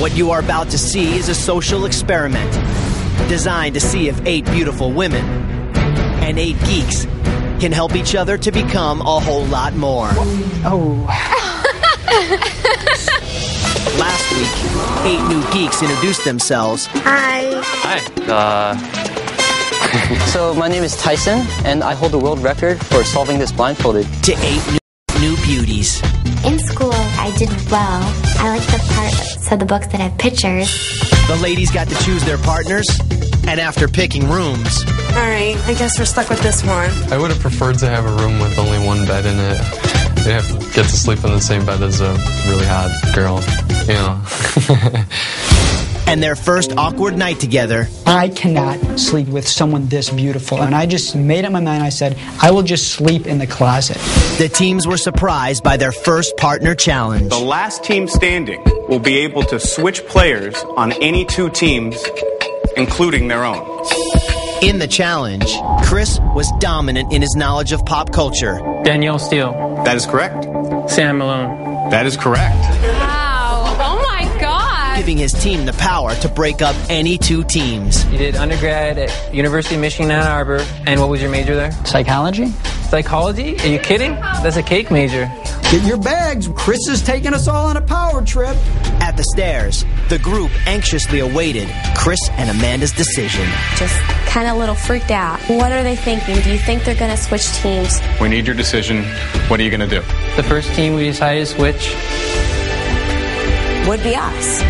What you are about to see is a social experiment designed to see if 8 beautiful women and 8 geeks can help each other to become a whole lot more. Oh. Last week, 8 new geeks introduced themselves. Hi. So my name is Tyson, and I hold the world record for solving this blindfolded. To 8 new beauties. In school, I did well. I like the parts of the books that have pictures. The ladies got to choose their partners, and after picking rooms... All right, I guess we're stuck with this one. I would have preferred to have a room with only one bed in it. They have to get to sleep in the same bed as a really hot girl, you know. And their first awkward night together. I cannot sleep with someone this beautiful. And I just made up my mind. I said, I will just sleep in the closet. The teams were surprised by their first partner challenge. The last team standing will be able to switch players on any 2 teams, including their own. In the challenge, Chris was dominant in his knowledge of pop culture. Danielle Steele. That is correct. Sam Malone. That is correct. Wow. Oh my God. Giving his team the power to break up any 2 teams. You did undergrad at University of Michigan, Ann Arbor. And what was your major there? Psychology? Psychology? Are you kidding? That's a cake major. Get your bags. Chris is taking us all on a power trip. At the stairs, the group anxiously awaited Chris and Amanda's decision. Just kind of a little freaked out. What are they thinking? Do you think they're going to switch teams? We need your decision. What are you going to do? The first team we decided to switch would be us.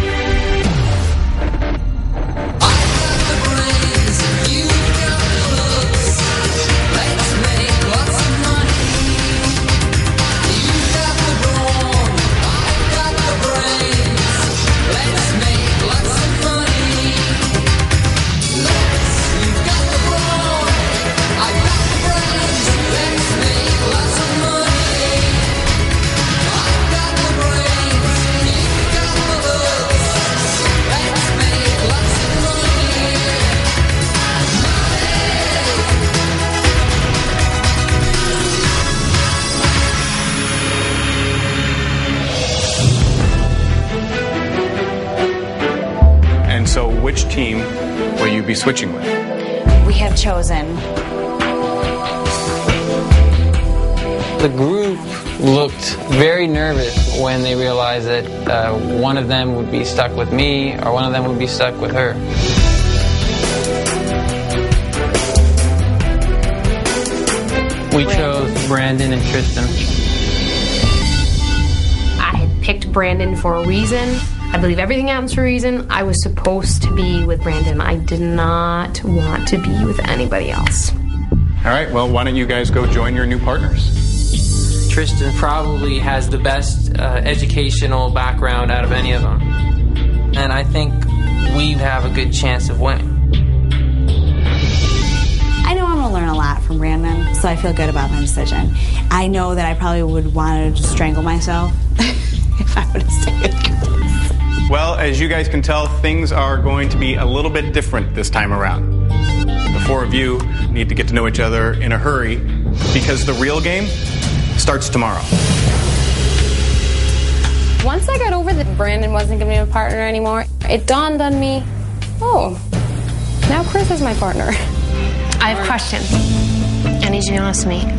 So which team will you be switching with? We have chosen. The group looked very nervous when they realized that one of them would be stuck with me or one of them would be stuck with her. We chose Brandon and Tristan. I had picked Brandon for a reason. I believe everything happens for a reason. I was supposed to be with Brandon. I did not want to be with anybody else. All right, well, why don't you guys go join your new partners? Tristan probably has the best educational background out of any of them. And I think we have a good chance of winning. I know I'm going to learn a lot from Brandon, so I feel good about my decision. I know that I probably would want to strangle myself if I would have stayed with Chris. Well, as you guys can tell, things are going to be a little bit different this time around. The 4 of you need to get to know each other in a hurry because the real game starts tomorrow. Once I got over that Brandon wasn't going to be my partner anymore, it dawned on me, oh, now Chris is my partner. I have questions. I need you to be honest with me.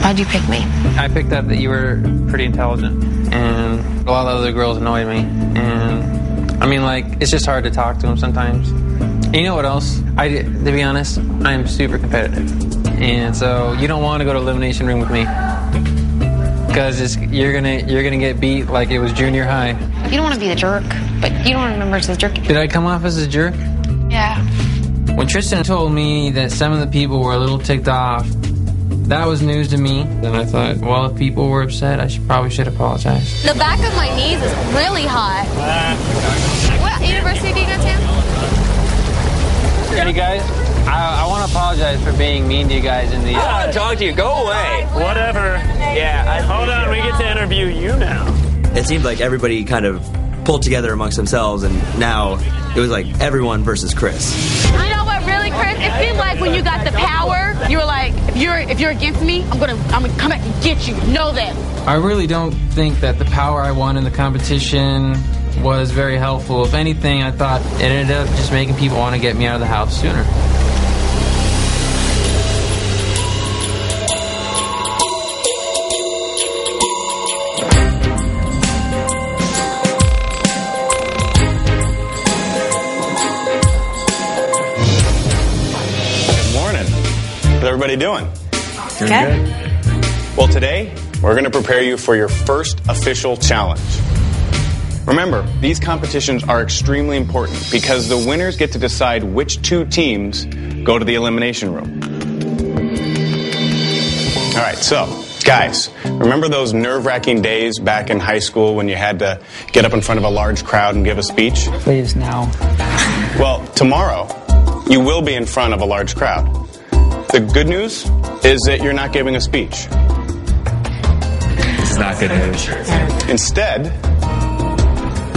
Why'd you pick me? I picked up that you were pretty intelligent, and a lot of other girls annoyed me. And I mean, like, it's just hard to talk to them sometimes. And you know what else? To be honest, I'm super competitive, and so you don't want to go to elimination room with me because you're gonna get beat like it was junior high. You don't want to be the jerk, but you don't remember as a jerk. Did I come off as a jerk? Yeah. When Tristan told me that some of the people were a little ticked off, that was news to me. Then I thought, well, if people were upset, I probably should apologize. The back of my knees is really hot. What university do you go to? Hey guys, I want to apologize for being mean to you guys in the... I want to talk to you. Go away. Whatever. Yeah. Hold on. We get to interview you now. It seemed like everybody kind of pulled together amongst themselves, and now it was like everyone versus Chris. You know what really, Chris? it feels like when you got the power, you were like, if you're against me, I'm gonna come back and get you. Know that. I really don't think that the power I won in the competition was very helpful. If anything, I thought it ended up just making people want to get me out of the house sooner. Good morning. How's everybody doing? Okay. Well, today, we're going to prepare you for your first official challenge. Remember, these competitions are extremely important because the winners get to decide which 2 teams go to the elimination room. All right, so, guys, remember those nerve-wracking days back in high school when you had to get up in front of a large crowd and give a speech? Please, no. Well, tomorrow, you will be in front of a large crowd. The good news is that you're not giving a speech. This is not good news. Instead,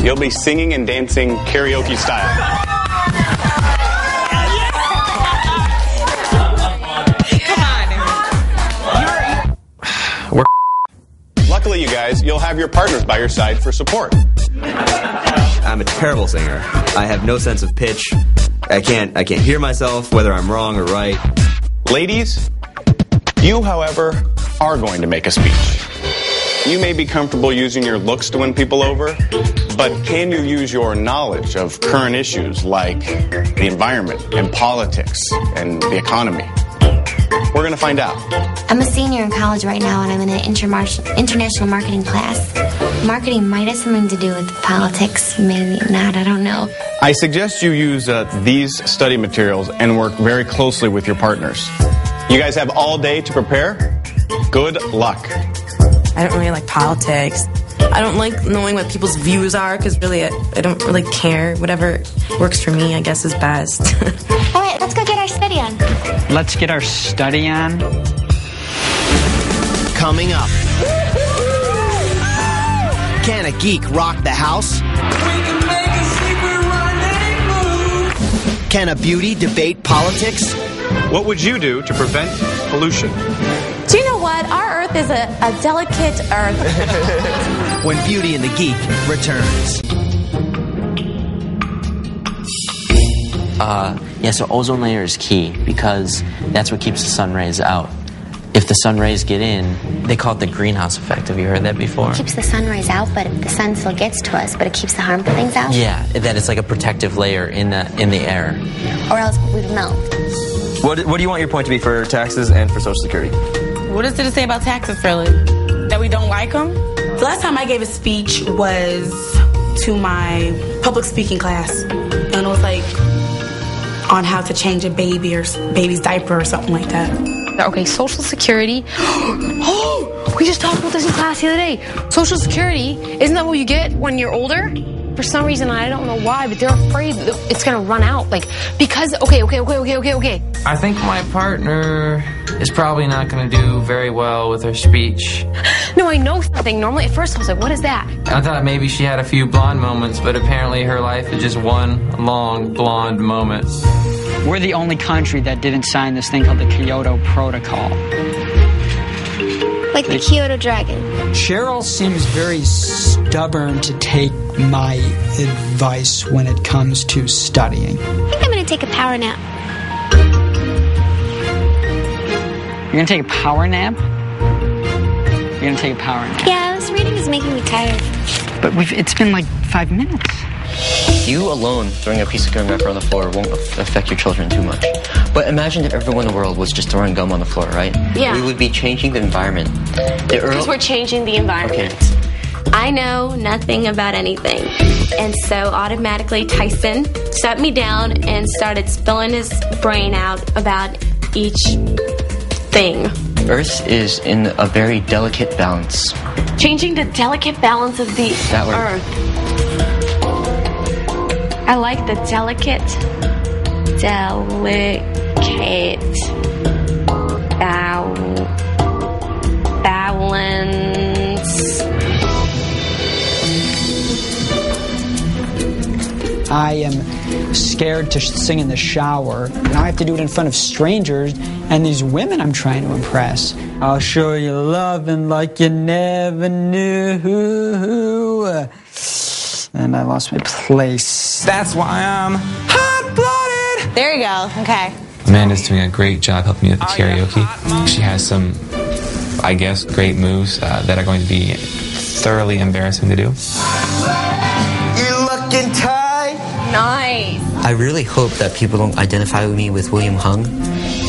you'll be singing and dancing karaoke style. Luckily, you guys, you'll have your partners by your side for support. I'm a terrible singer. I have no sense of pitch. I can't hear myself, whether I'm wrong or right. Ladies, you, however, are going to make a speech. You may be comfortable using your looks to win people over, but can you use your knowledge of current issues like the environment and politics and the economy? We're going to find out. I'm a senior in college right now, and I'm in an international marketing class. Marketing might have something to do with politics, maybe not, I don't know. I suggest you use these study materials and work very closely with your partners. You guys have all day to prepare. Good luck. I don't really like politics. I don't like knowing what people's views are because really I don't really care. Whatever works for me, I guess, is best. All right, let's go get our study on. Let's get our study on. Coming up. Can a geek rock the house? Can a beauty debate politics? What would you do to prevent pollution? Do you know what? Our Earth is a delicate Earth. When Beauty and the Geek returns. Yeah, so ozone layer is key because that's what keeps the sun rays out. If the sun rays get in, they call it the greenhouse effect. Have you heard that before? It keeps the sun rays out, but the sun still gets to us, but it keeps the harmful things out? Yeah, that it's like a protective layer in the air. Or else we would melt. What do you want your point to be for taxes and for Social Security? What is there to say about taxes, Philly? That we don't like them? The last time I gave a speech was to my public speaking class. And it was like on how to change a baby's diaper or something like that. Okay, Social Security. Oh, we just talked about this in class the other day. Social Security, isn't that what you get when you're older? For some reason, I don't know why, but they're afraid that it's going to run out. Like, because, okay. I think my partner is probably not going to do very well with her speech. No, I know something. Normally, at first I was like, what is that? I thought maybe she had a few blonde moments, but apparently her life is just one long blonde moment. We're the only country that didn't sign this thing called the Kyoto Protocol. Like the Kyoto Dragon. Cheryl seems very stubborn to take my advice when it comes to studying. I think I'm going to take a power nap. You're going to take a power nap? You're going to take a power nap? Yeah, this reading is making me tired. But it's been like 5 minutes. You alone throwing a piece of gum wrapper on the floor won't affect your children too much. But imagine if everyone in the world was just throwing gum on the floor, right? Yeah. We would be changing the environment. Because we're changing the environment. Okay. I know nothing about anything. And so automatically Tyson sat me down and started spilling his brain out about each thing. Earth is in a very delicate balance. Changing the delicate balance of the Earth. I like the delicate balance. I am scared to sing in the shower. Now I have to do it in front of strangers and these women I'm trying to impress. I'll show you loving like you never knew. And I lost my place. That's why I'm hot-blooded. There you go. Okay. Amanda's doing a great job helping me with the karaoke. She has some, I guess, great moves that are going to be thoroughly embarrassing to do. You're looking tight. Nice. I really hope that people don't identify with me with William Hung,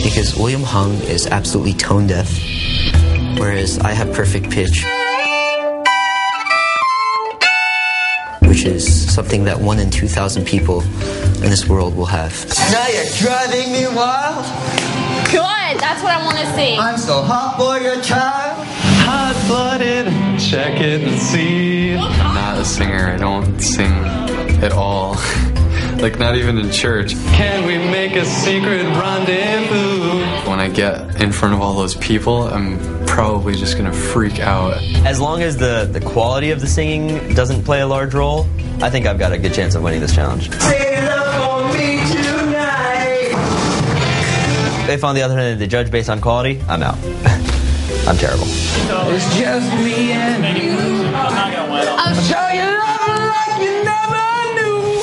because William Hung is absolutely tone deaf, whereas I have perfect pitch, which is something that 1 in 2,000 people in this world will have. Now you're driving me wild. Good. That's what I want to see. I'm so hot for your child. Hot-blooded, check it and see. I'm not a singer. I don't sing at all. Like, not even in church. Can we make a secret rendezvous? When I get in front of all those people, I'm probably just gonna freak out. As long as the quality of the singing doesn't play a large role, I think I've got a good chance of winning this challenge. If on the other hand they judge based on quality, I'm out. I'm terrible. It's just me and you. I'll show you love like you never knew.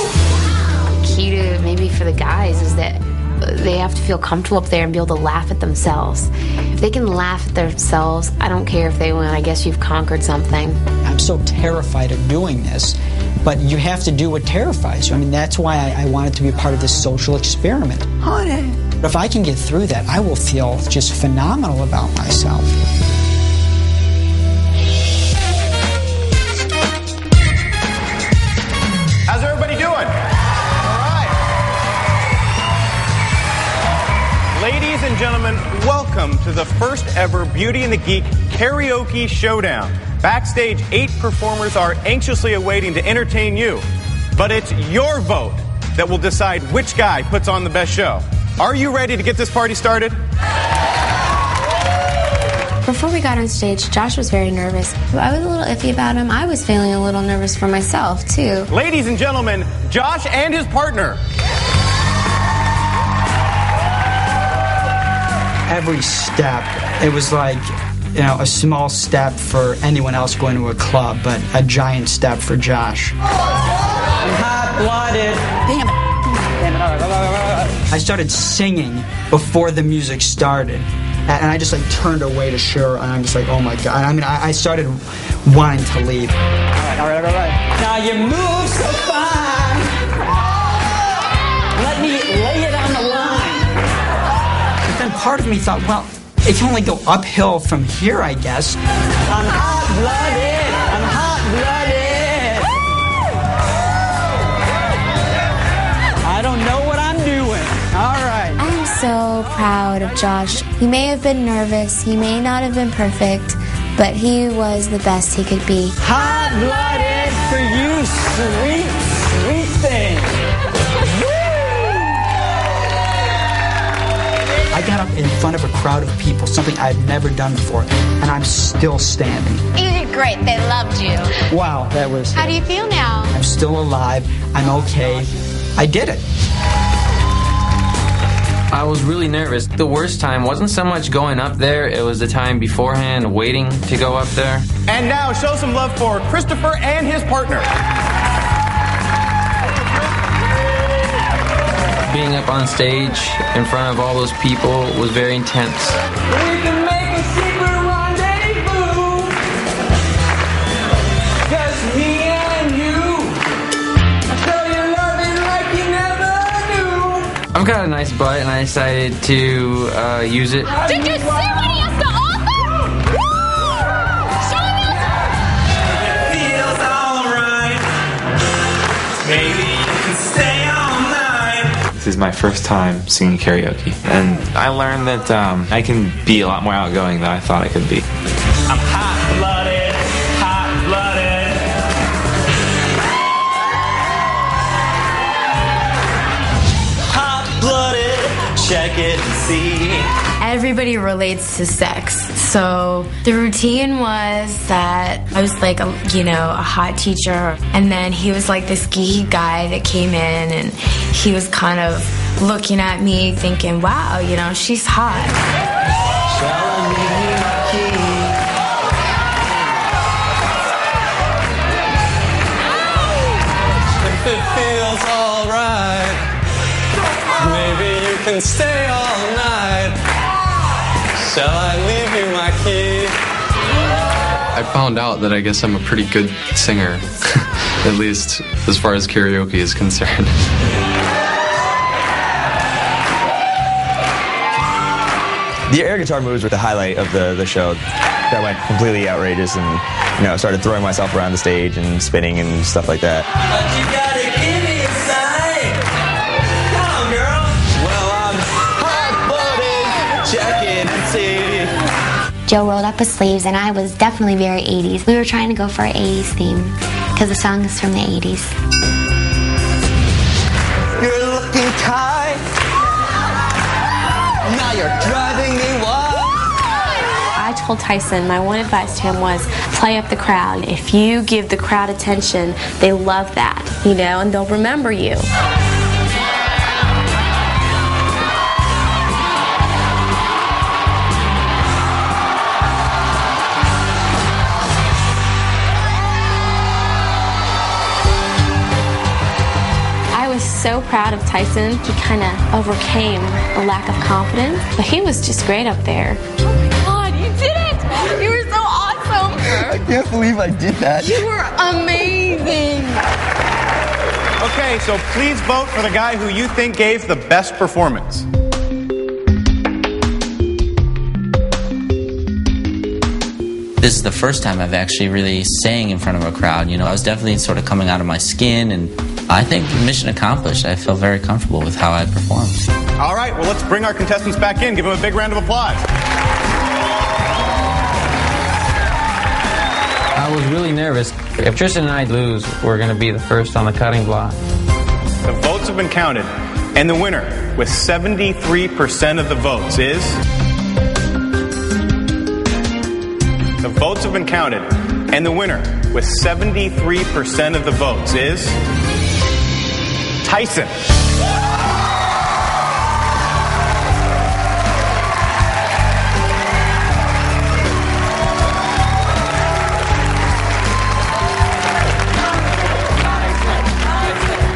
Key to maybe for the guys is that they have to feel comfortable up there and be able to laugh at themselves. If they can laugh at themselves, I don't care if they win. I guess you've conquered something. I'm so terrified of doing this, but you have to do what terrifies you. I mean, that's why I wanted to be a part of this social experiment. Honey. If I can get through that, I will feel just phenomenal about myself. How's everybody doing? All right. Ladies and gentlemen, welcome to the first ever Beauty and the Geek Karaoke Showdown. Backstage, 8 performers are anxiously awaiting to entertain you. But it's your vote that will decide which guy puts on the best show. Are you ready to get this party started? Before we got on stage, Josh was very nervous. I was a little iffy about him. I was feeling a little nervous for myself, too. Ladies and gentlemen, Josh and his partner. Every step, it was like, you know, a small step for anyone else going to a club, but a giant step for Josh. Hot-blooded. Damn it. I started singing before the music started, and I just like turned away to Cheryl, and I'm just like, oh my God. I mean, I started wanting to leave. All right. Now you move so fine. Let me lay it on the line. But then part of me thought, well, it can only go uphill from here, I guess. I'm hot-blooded. I'm hot-blooded. I don't know what I'm doing. All right. I'm so proud of Josh. He may have been nervous, he may not have been perfect, but he was the best he could be. Hot-blooded for you, sweet, sweet thing. I got up in front of a crowd of people, something I'd never done before, and I'm still standing. You did great. They loved you. Wow, that was... How do you feel now? I'm still alive. I'm okay. I did it. I was really nervous. The worst time wasn't so much going up there, it was the time beforehand waiting to go up there. And now show some love for Christopher and his partner. Being up on stage in front of all those people was very intense. We can make a secret rendezvous. Just me and you. I'll show you loving like you never knew. I've got a nice butt and I decided to use it. Did you see what he has to offer? Show me. It feels alright. Maybe you can stay all night. This is my first time singing karaoke, and I learned that I can be a lot more outgoing than I thought I could be. I'm hot-blooded, hot-blooded. Hot-blooded, check it and see. everybody relates to sex. So the routine was that I was like a hot teacher, and then he was like this geeky guy that came in, and he was kind of looking at me thinking, wow, she's hot. If it feels alright, maybe you can stay all night. Shall I leave you my key? I found out that I guess I'm a pretty good singer, at least as far as karaoke is concerned. The air guitar moves were the highlight of the show. That went completely outrageous, and started throwing myself around the stage and spinning and stuff like that. But you gotta give me a sign. Come on, girl. Well, I'm hot-blooded. Check it and see. Joe rolled up his sleeves, and I was definitely very 80s. We were trying to go for an 80s theme because the song is from the 80s. You're looking tight. Now you're driving me wild. I told Tyson my one advice to him was play up the crowd. If you give the crowd attention, they love that, and they'll remember you. I was so proud of Tyson. He kind of overcame a lack of confidence, but he was just great up there. You did it! You were so awesome! I can't believe I did that. You were amazing! Okay, so please vote for the guy who you think gave the best performance. This is the first time I've actually really sang in front of a crowd. I was definitely sort of coming out of my skin, and I think mission accomplished. I feel very comfortable with how I performed. All right, well, let's bring our contestants back in. Give them a big round of applause. I was really nervous. If Tristan and I lose, we're going to be the first on the cutting block. The votes have been counted, and the winner, with 73% of the votes, is... The votes have been counted, and the winner, with 73% of the votes, is... Tyson.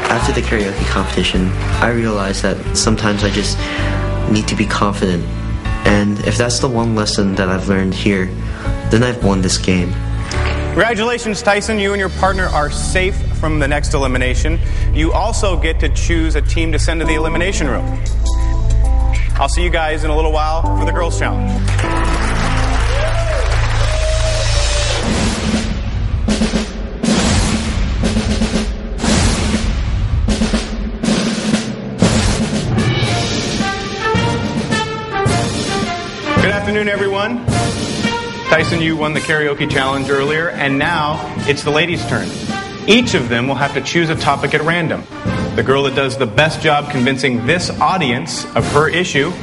After the karaoke competition, I realized that sometimes I just need to be confident. And if that's the one lesson that I've learned here, then I've won this game. Congratulations, Tyson. You and your partner are safe from the next elimination. You also get to choose a team to send to the elimination room. I'll see you guys in a little while for the Girls Challenge. Good afternoon, everyone. Tyson, you won the karaoke challenge earlier, and now it's the ladies' turn. Each of them will have to choose a topic at random. The girl that does the best job convincing this audience of her issue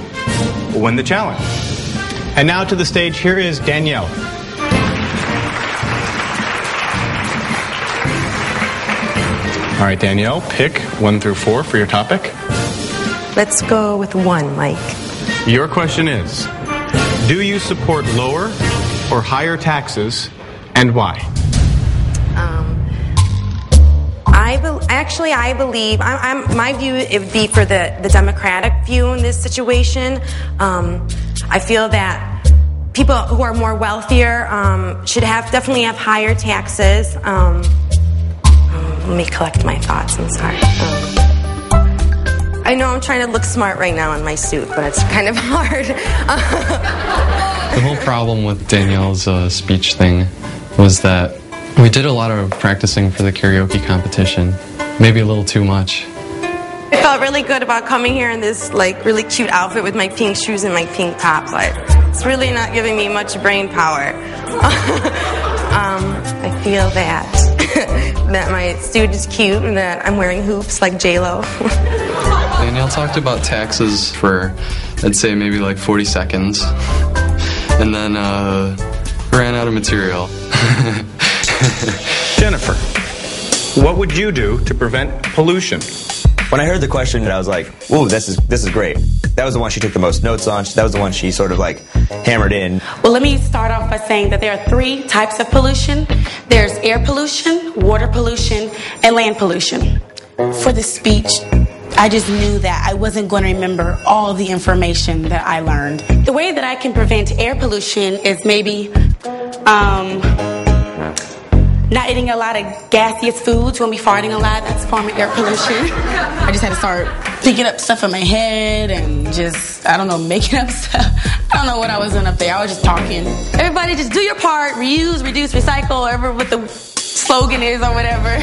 will win the challenge. And now to the stage, here is Danielle. All right, Danielle, pick 1 through 4 for your topic. Let's go with 1, Mike. Your question is, do you support lower or higher taxes, and why? I believe, my view, it would be for the Democratic view in this situation. I feel that people who are more wealthier should definitely have higher taxes. Let me collect my thoughts, I'm sorry. I know I'm trying to look smart right now in my suit, but it's kind of hard. The whole problem with Danielle's speech thing was that we did a lot of practicing for the karaoke competition, maybe a little too much. I felt really good about coming here in this really cute outfit with my pink shoes and my pink top, but it's really not giving me much brain power. I feel that my suit is cute and that I'm wearing hoops like J-Lo. Danielle talked about taxes for I'd say maybe like 40 seconds. And then ran out of material. Jennifer, what would you do to prevent pollution? When I heard the question, I was like, ooh, this is great. That was the one she took the most notes on. That was the one she sort of like hammered in. Well, let me start off by saying that there are 3 types of pollution. There's air pollution, water pollution, and land pollution. For the speech, I just knew that I wasn't going to remember all the information that I learned. The way that I can prevent air pollution is maybe not eating a lot of gaseous foods. When we farting a lot, that's a form of air pollution. I just had to start picking up stuff in my head and just, I don't know, making up stuff. I don't know what I was doing up there. I was just talking. Everybody just do your part, reuse, reduce, recycle, whatever what the slogan is or whatever.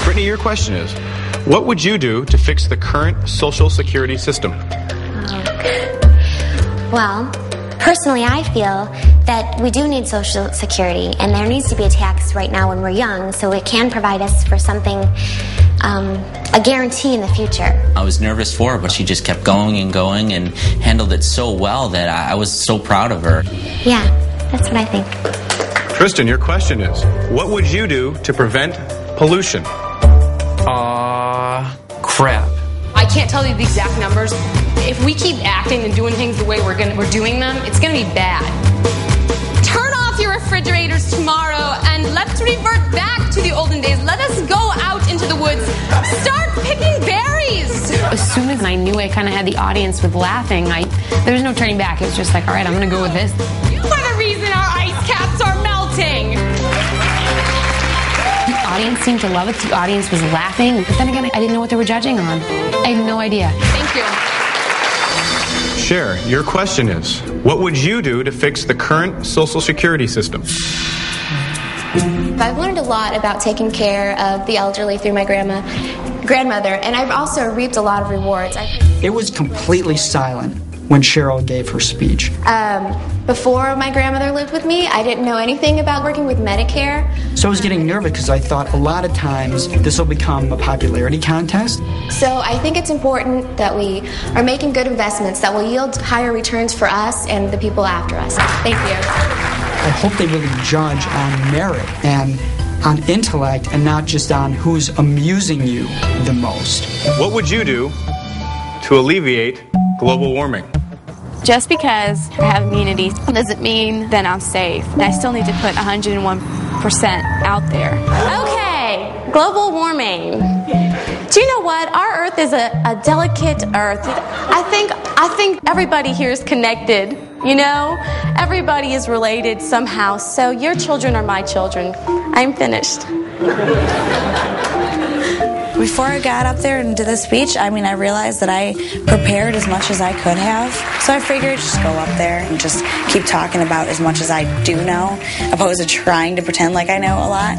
Brittany, your question is, what would you do to fix the current Social Security system? Well, personally, I feel that we do need Social Security, and there needs to be a tax right now when we're young, so it can provide us for something, a guarantee in the future. I was nervous for her, but she just kept going and handled it so well that I was so proud of her. Yeah, that's what I think. Tristan, your question is, what would you do to prevent pollution? Crap. I can't tell you the exact numbers. If we keep acting and doing things the way we're doing them, it's going to be bad. Turn off your refrigerators tomorrow and let's revert back to the olden days. Let us go out into the woods. Start picking berries. As soon as I knew I kind of had the audience with laughing, there was no turning back. It was just like, all right, I'm going to go with this. You are the reason our ice caps are melting. The audience seemed to love it. The audience was laughing. But then again, I didn't know what they were judging on. I had no idea. Thank you. Cher, your question is, what would you do to fix the current Social Security system? I've learned a lot about taking care of the elderly through my grandmother, and I've also reaped a lot of rewards. It was completely silent when Cheryl gave her speech. Before my grandmother lived with me, I didn't know anything about working with Medicare. So I was getting nervous because I thought a lot of times this will become a popularity contest. So I think it's important that we are making good investments that will yield higher returns for us and the people after us. Thank you. I hope they really judge on merit and on intellect and not just on who's amusing you the most. What would you do to alleviate global warming? Just because I have immunity doesn't mean that I'm safe. I still need to put 101% out there. Okay, global warming. Do you know what? Our Earth is a delicate Earth. I think everybody here is connected. You know, everybody is related somehow. So your children are my children. I'm finished. Before I got up there and did the speech, I realized that I prepared as much as I could have. So I figured just go up there and just keep talking about as much as I do know, opposed to trying to pretend like I know a lot.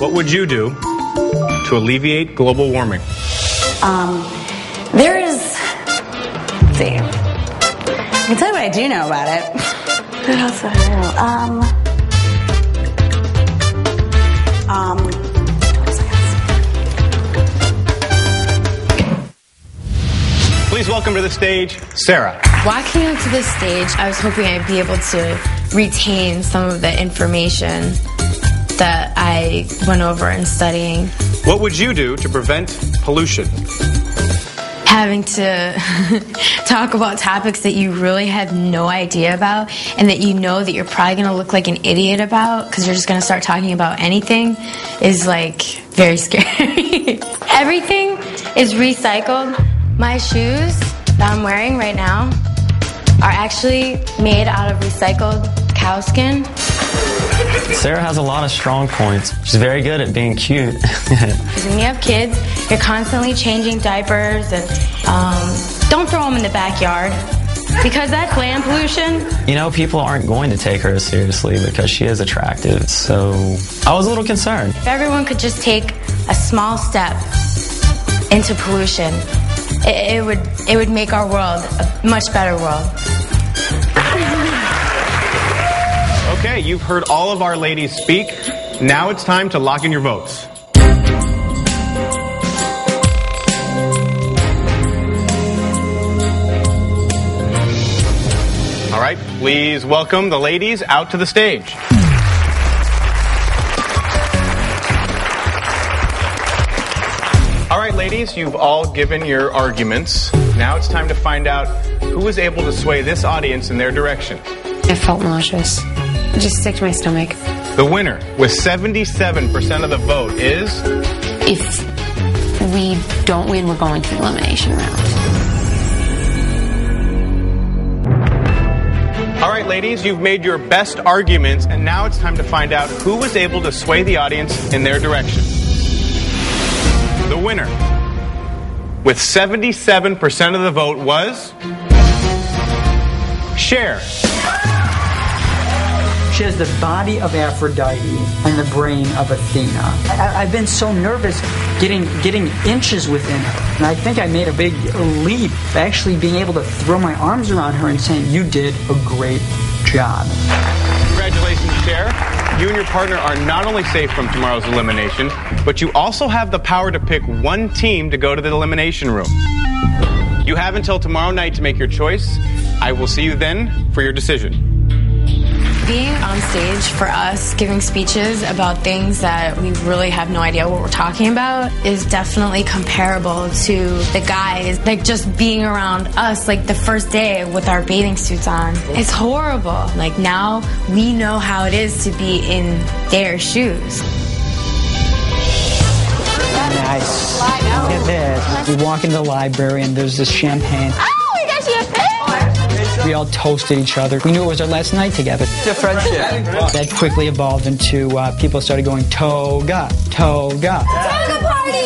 What would you do to alleviate global warming? There is... Let's see. I can tell you what I do know about it. What else do I know? Please welcome to the stage, Sarah. Walking up to the stage, I was hoping I'd be able to retain some of the information that I went over in studying. What would you do to prevent pollution? Having to talk about topics that you really have no idea about and that you know that you're probably going to look like an idiot about because you're just going to start talking about anything is like very scary. Everything is recycled. My shoes that I'm wearing right now are actually made out of recycled cow skin. Sarah has a lot of strong points. She's very good at being cute. When you have kids, you're constantly changing diapers and don't throw them in the backyard because that's land pollution. You know, people aren't going to take her as seriously because she is attractive, so I was a little concerned. If everyone could just take a small step into pollution, it would make our world a much better world. Okay, you've heard all of our ladies speak. Now it's time to lock in your votes. Please welcome the ladies out to the stage. All right, ladies, you've all given your arguments. Now it's time to find out who was able to sway this audience in their direction. I felt nauseous. It just sick to my stomach. The winner, with 77% of the vote, is... If we don't win, we're going to the elimination round. All right, ladies, you've made your best arguments, and now it's time to find out who was able to sway the audience in their direction. The winner, with 77% of the vote, was... Cher. She has the body of Aphrodite and the brain of Athena. I've been so nervous getting inches within her. And I think I made a big leap, actually being able to throw my arms around her and saying, you did a great job. Congratulations, Cher. You and your partner are not only safe from tomorrow's elimination, but you also have the power to pick one team to go to the elimination room. You have until tomorrow night to make your choice. I will see you then for your decision. Being on stage for us, giving speeches about things that we really have no idea what we're talking about is definitely comparable to the guys, like just being around us, like the first day with our bathing suits on. It's horrible. Like now we know how it is to be in their shoes. Nice. Look at this. We walk into the library and there's this champagne. Oh, we got champagne! We all toasted each other. We knew it was our last night together. It's a friendship. That quickly evolved into people started going toga, toga. Toga party!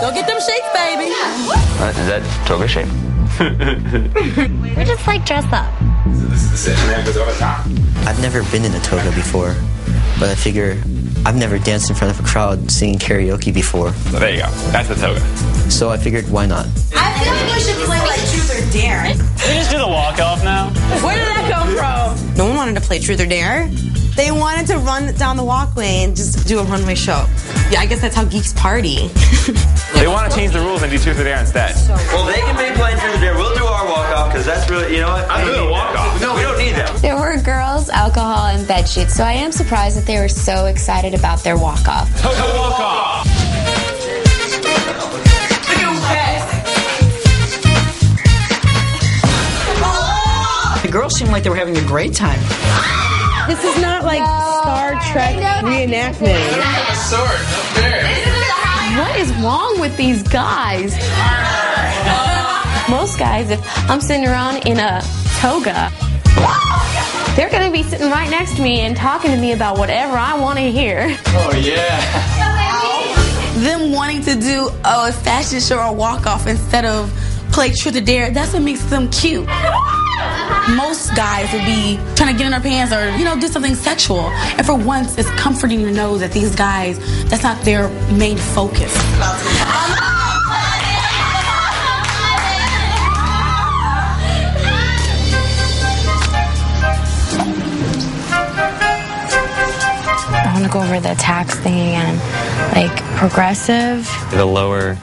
Go get them shakes, baby. Is that toga shape? We're just like dressed up. This is the session that goes over the top. I've never been in a toga before, but I figure I've never danced in front of a crowd singing karaoke before. So there you go. That's the toga. So I figured, why not? I feel like we should play like Truth or Dare. Can we just do the walk-off now? Where did that come from? No one wanted to play Truth or Dare. They wanted to run down the walkway and just do a runway show. Yeah, I guess that's how geeks party. They want to change the rules and do Truth or Dare instead. Well, they can be playing Truth or Dare. We'll do our walk-off because that's really, you know what? I'm doing a walk-off. No, we don't need that. There were girls, alcohol, and bedsheets, so I am surprised that they were so excited about their walk-off. Toga walk-off. The girls seemed like they were having a great time. This is not like Star Trek reenactment. What is wrong with these guys? Most guys, if I'm sitting around in a toga, they're going to be sitting right next to me and talking to me about whatever I want to hear. Oh, yeah. Them wanting to do a fashion show or walk-off instead of play Truth or Dare, that's what makes them cute. Most guys would be trying to get in their pants or, do something sexual. And for once, it's comforting to know that these guys, that's not their main focus. I want to go over the tax thing again. Like progressive. The lower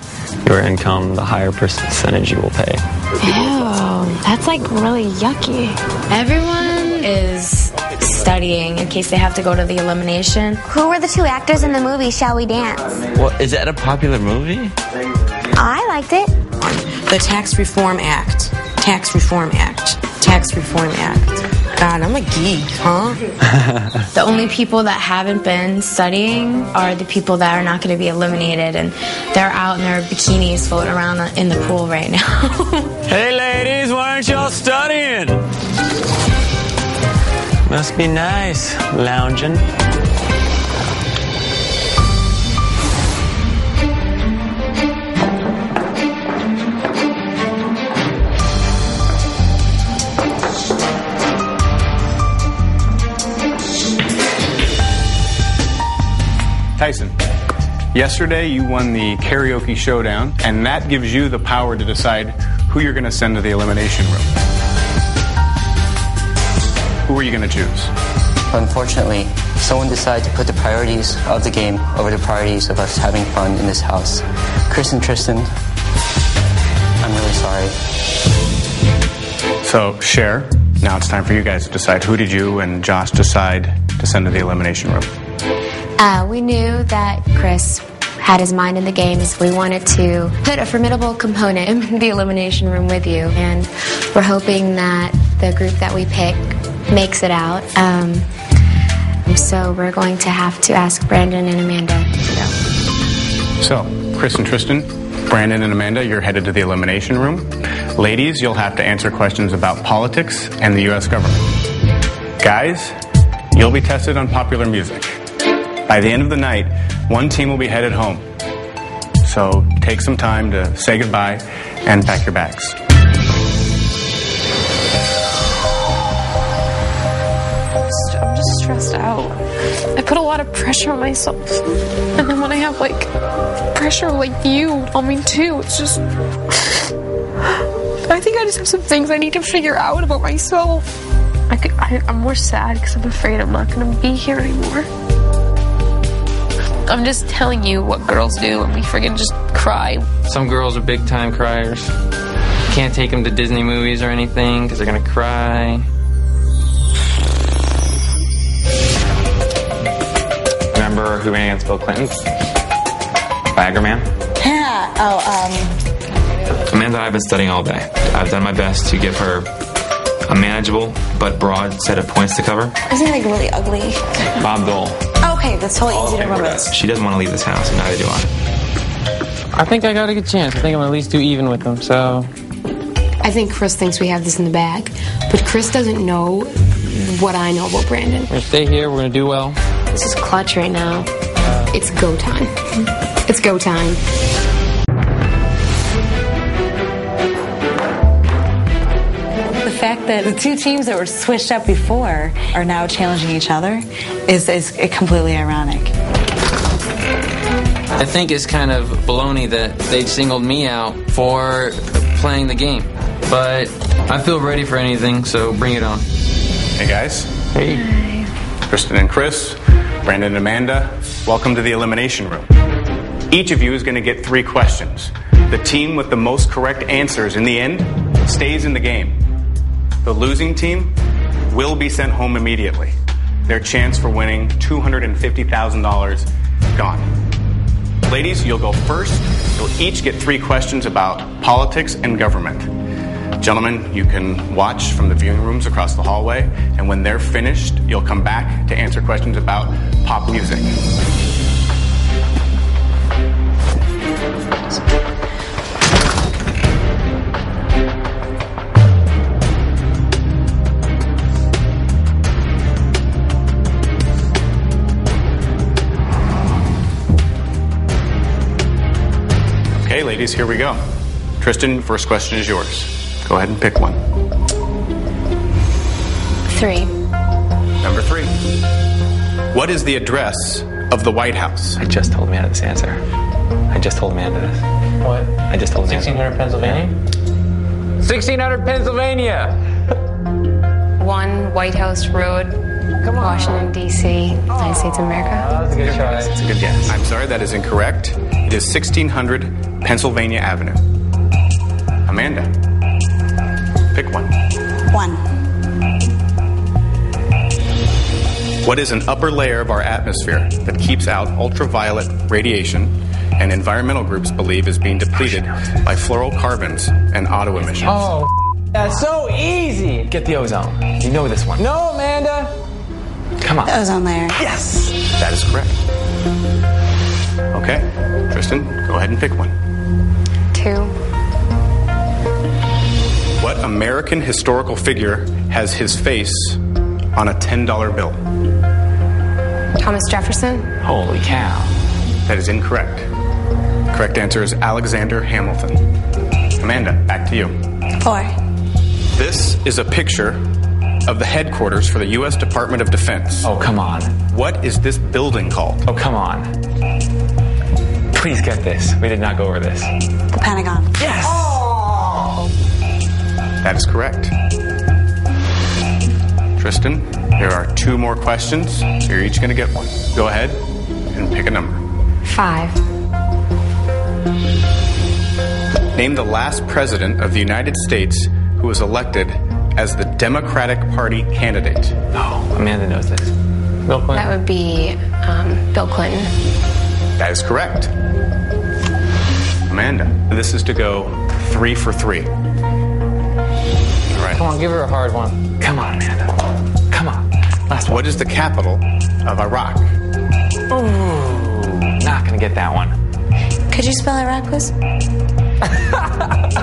your income, the higher percentage you will pay. Ew, that's like really yucky. Everyone is studying in case they have to go to the elimination. Who were the two actors in the movie Shall We Dance? Well, is that a popular movie? I liked it. The Tax Reform Act. Tax Reform Act. Tax Reform Act. God, I'm a geek, huh? The only people that haven't been studying are the people that are not going to be eliminated, and they're out in their bikinis floating around in the pool right now. Hey ladies, why aren't y'all studying? Must be nice, lounging. Tyson, yesterday you won the karaoke showdown, and that gives you the power to decide who you're going to send to the elimination room. Who are you going to choose? Unfortunately, someone decided to put the priorities of the game over the priorities of us having fun in this house. Chris and Tristan, I'm really sorry. So, Cher, now it's time for you guys to decide. Who did you and Josh decide to send to the elimination room? We knew that Chris had his mind in the games. We wanted to put a formidable component in the elimination room with you, and we're hoping that the group that we pick makes it out. So we're going to have to ask Brandon and Amanda to go. So, Chris and Tristan, Brandon and Amanda, you're headed to the elimination room. Ladies, you'll have to answer questions about politics and the U.S. government. Guys, you'll be tested on popular music. By the end of the night, one team will be headed home. So take some time to say goodbye and pack your bags. I'm just stressed out. I put a lot of pressure on myself. And then when I have, pressure like you on me too, it's just... I think I just have some things I need to figure out about myself. I'm more sad because I'm afraid I'm not going to be here anymore. I'm just telling you what girls do when we friggin' just cry. Some girls are big time criers. Can't take them to Disney movies or anything because they're gonna cry. Remember who ran against Bill Clinton? Viagra Man? Yeah. Amanda and I have been studying all day. I've done my best to give her a manageable but broad set of points to cover. Is he really ugly? Bob Dole. Okay, that's totally easy to remember. She doesn't want to leave this house, and neither do I. I think I got a good chance. I think I'm gonna at least do even with them, so... I think Chris thinks we have this in the bag, but Chris doesn't know what I know about Brandon. We're gonna stay here, we're gonna do well. This is clutch right now. It's go time. It's go time. The fact that the two teams that were switched up before are now challenging each other is completely ironic. I think it's kind of baloney that they singled me out for playing the game. But I feel ready for anything, so bring it on. Hey guys. Hey. Tristan and Chris, Brandon and Amanda, welcome to the elimination room. Each of you is going to get 3 questions. The team with the most correct answers in the end stays in the game. The losing team will be sent home immediately. Their chance for winning $250,000 gone. Ladies, you'll go first. You'll each get 3 questions about politics and government. Gentlemen, you can watch from the viewing rooms across the hallway, and when they're finished, you'll come back to answer questions about pop music. Okay, ladies, here we go. Tristan, first question is yours. Go ahead and pick one. 3. Number 3. What is the address of the White House? I just told Amanda this answer. I just told Amanda this. What? I just told Amanda. 1600 Pennsylvania? 1600 Pennsylvania! 1 White House Road, Washington, D.C., United States of America. That was a good try. It's a good guess. I'm sorry, that is incorrect. It is 1600 Pennsylvania Avenue. Amanda, pick one. 1. What is an upper layer of our atmosphere that keeps out ultraviolet radiation and environmental groups believe is being depleted by fluorocarbons and auto emissions? Oh, that's so easy! Get the ozone. You know this one. No, Amanda! Come on. The ozone layer. Yes! That is correct. Okay, Tristan, go ahead and pick one. 2. What American historical figure has his face on a $10 bill? Thomas Jefferson. Holy cow. That is incorrect. Correct answer is Alexander Hamilton. Amanda, back to you. 4. This is a picture of the headquarters for the U.S. Department of Defense. Oh, come on. What is this building called? Oh, come on. Please get this. We did not go over this. The Pentagon. Yes! Oh. That is correct. Tristan, there are 2 more questions, so you're each going to get one. Go ahead and pick a number. 5. Name the last president of the United States who was elected as the Democratic Party candidate? Oh, Amanda knows this. Bill Clinton. That would be Bill Clinton. That is correct. Amanda, this is to go 3 for 3. All right. Come on, give her a hard one. Come on, Amanda. Come on. Last one. What is the capital of Iraq? Ooh, not gonna get that one. Could you spell Iraq, please?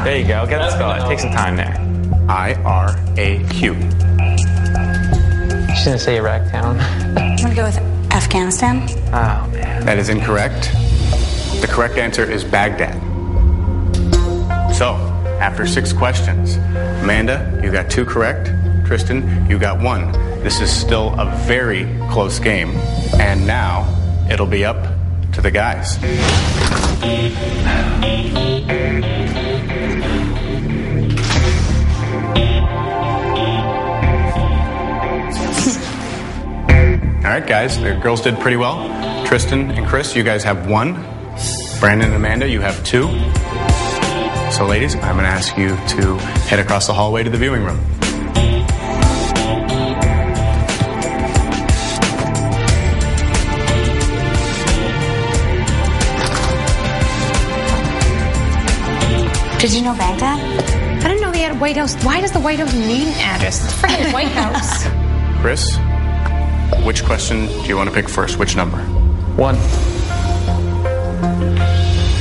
There you go. Get that spell. Take some time there. I-R-A-Q. She's gonna say Iraq town. I'm gonna go with Afghanistan. Oh, man. That is incorrect. The correct answer is Baghdad. So, after 6 questions, Amanda, you got 2 correct. Tristan, you got 1. This is still a very close game. And now, it'll be up to the guys. All right, guys, the girls did pretty well. Tristan and Chris, you guys have 1. Brandon and Amanda, you have 2. So, ladies, I'm going to ask you to head across the hallway to the viewing room. Did you know Baghdad? I didn't know they had a White House. Why does the White House need an address? It's freaking White House. Chris, which question do you want to pick first? Which number? 1.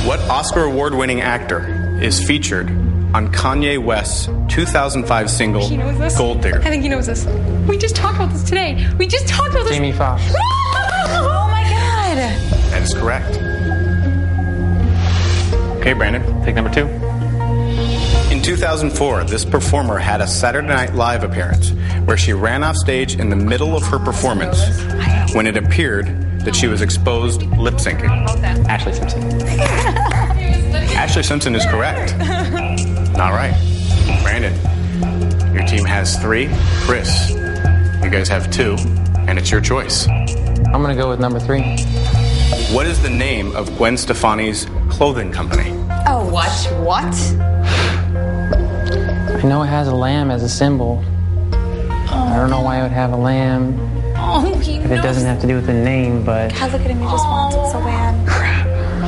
What Oscar award-winning actor is featured on Kanye West's 2005 single He knows this? Gold Digger? I think he knows this. We just talked about this today. We just talked about this. Jamie Foxx. Oh my God! That is correct. Okay, Brandon. Pick number 2. In 2004, this performer had a Saturday Night Live appearance where she ran off stage in the middle of her performance when it appeared that she was exposed lip-syncing. Ashley Simpson. Ashley Simpson is correct. All right. Brandon, your team has 3. Chris, you guys have 2, and it's your choice. I'm gonna go with number 3. What is the name of Gwen Stefani's clothing company? Oh, what? I know it has a lamb as a symbol. I don't know why it would have a lamb. Oh, he knows. If it doesn't have to do with the name, but... God, look at him. He just wants it so bad.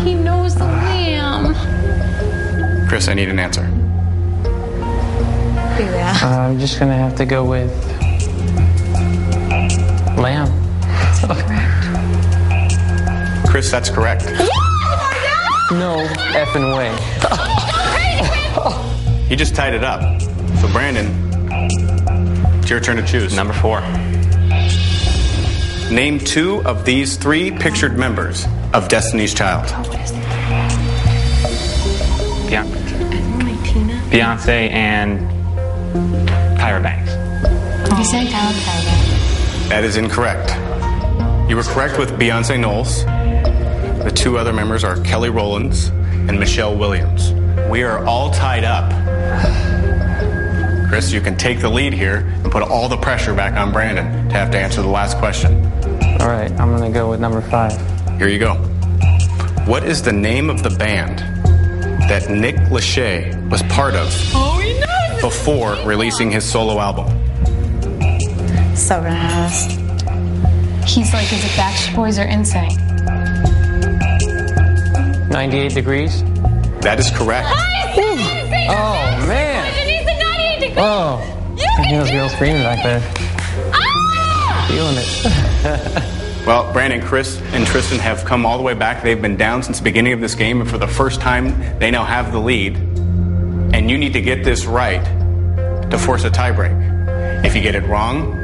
He knows the lamb. Chris, I need an answer. Yeah. I'm just gonna have to go with... lamb. Chris, that's correct. No effing way. He just tied it up. So, Brandon, it's your turn to choose. Number 4. Name 2 of these 3 pictured members of Destiny's Child. Beyonce and Tyra Banks. Did you say Tyra Banks? That is incorrect. You were correct with Beyonce Knowles. The 2 other members are Kelly Rowlands and Michelle Williams. We are all tied up. Chris, you can take the lead here and put all the pressure back on Brandon to have to answer the last question. All right, I'm gonna go with number 5. Here you go. What is the name of the band that Nick Lachey was part of before releasing his solo album? So nice. He's like, is it Backstreet Boys or NSYNC? 98 Degrees. That is correct. Oh, man. Oh, I hear those girls screaming back there. Feeling it. Well, Brandon, Chris, and Tristan have come all the way back. They've been down since the beginning of this game, and for the first time, they now have the lead. And you need to get this right to force a tiebreak. If you get it wrong,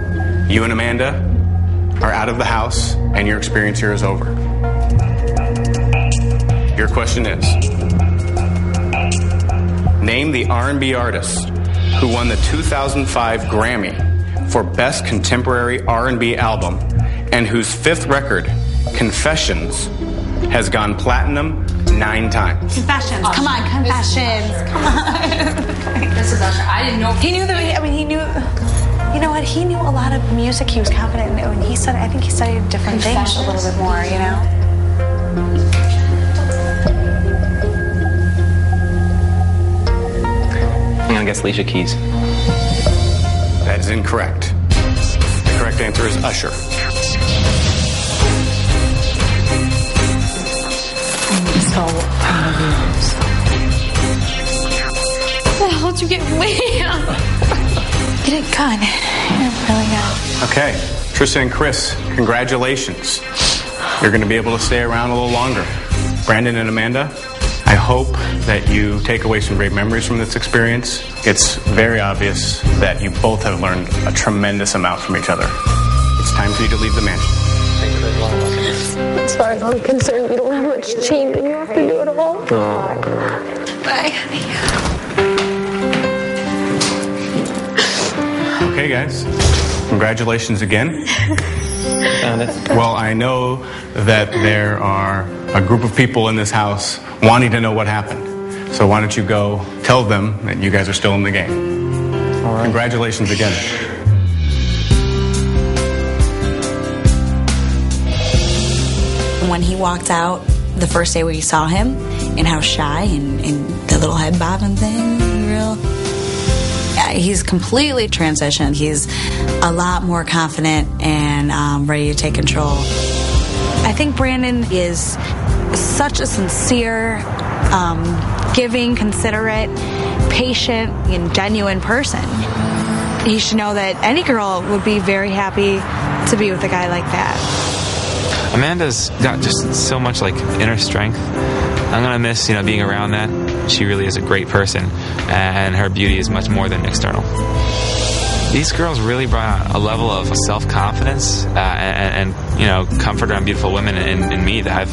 you and Amanda are out of the house, and your experience here is over. Your question is, name the R&B artist who won the 2005 Grammy for Best Contemporary R&B Album and whose 5th record, Confessions, has gone platinum 9 times. Confessions. Come on, Confessions. Come on. This is Usher. I didn't know. He knew that. I mean, he knew. You know what? He knew a lot of music. He was confident in. When he studied, I think he studied different things a little bit more. You know. I'm gonna guess Alicia Keys. That is incorrect. The correct answer is usher. So what the hell did you get way up? You did good. You're really good. Okay, Tristan and Chris, congratulations. You're going to be able to stay around a little longer. Brandon and Amanda, I hope that you take away some great memories from this experience. It's very obvious that you both have learned a tremendous amount from each other. It's time for you to leave the mansion. As far as I'm concerned, you don't have much change and you have to do it all. Bye. Okay, guys. Congratulations again. Found it. Well, I know that there are a group of people in this house wanting to know what happened. So why don't you go tell them that you guys are still in the game. All right. Congratulations again. When he walked out the first day we saw him, and how shy and the little head bobbing thing, he's completely transitioned. He's a lot more confident and ready to take control. I think Brandon is such a sincere, giving, considerate, patient, and genuine person. He should know that any girl would be very happy to be with a guy like that. Amanda's got just so much like inner strength. I'm gonna miss, being around that. She really is a great person, and her beauty is much more than external. These girls really brought a level of self-confidence and comfort around beautiful women in me that I've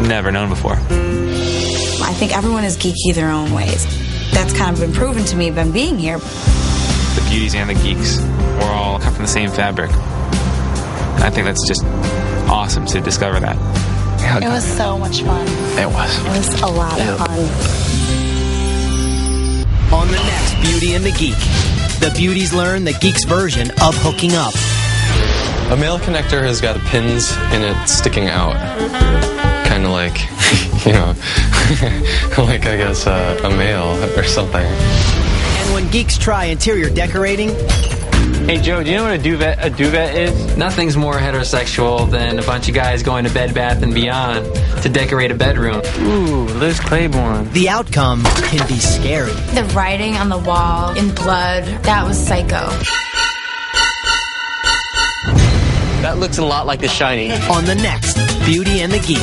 never known before. I think everyone is geeky their own ways. That's kind of been proven to me by being here. The beauties and the geeks, we're all cut from the same fabric. I think that's just awesome to discover that. It was so much fun. It was. It was a lot of fun. On the next Beauty and the Geek, the beauties learn the geek's version of hooking up. A male connector has got pins in it sticking out. Kind of like, like I guess a male or something. And when geeks try interior decorating... Hey Joe, do you know what a duvet is? Nothing's more heterosexual than a bunch of guys going to Bed Bath & Beyond to decorate a bedroom. Ooh, Liz Claiborne. The outcome can be scary. The writing on the wall in blood, that was psycho. That looks a lot like The Shining. On the next Beauty and the Geek.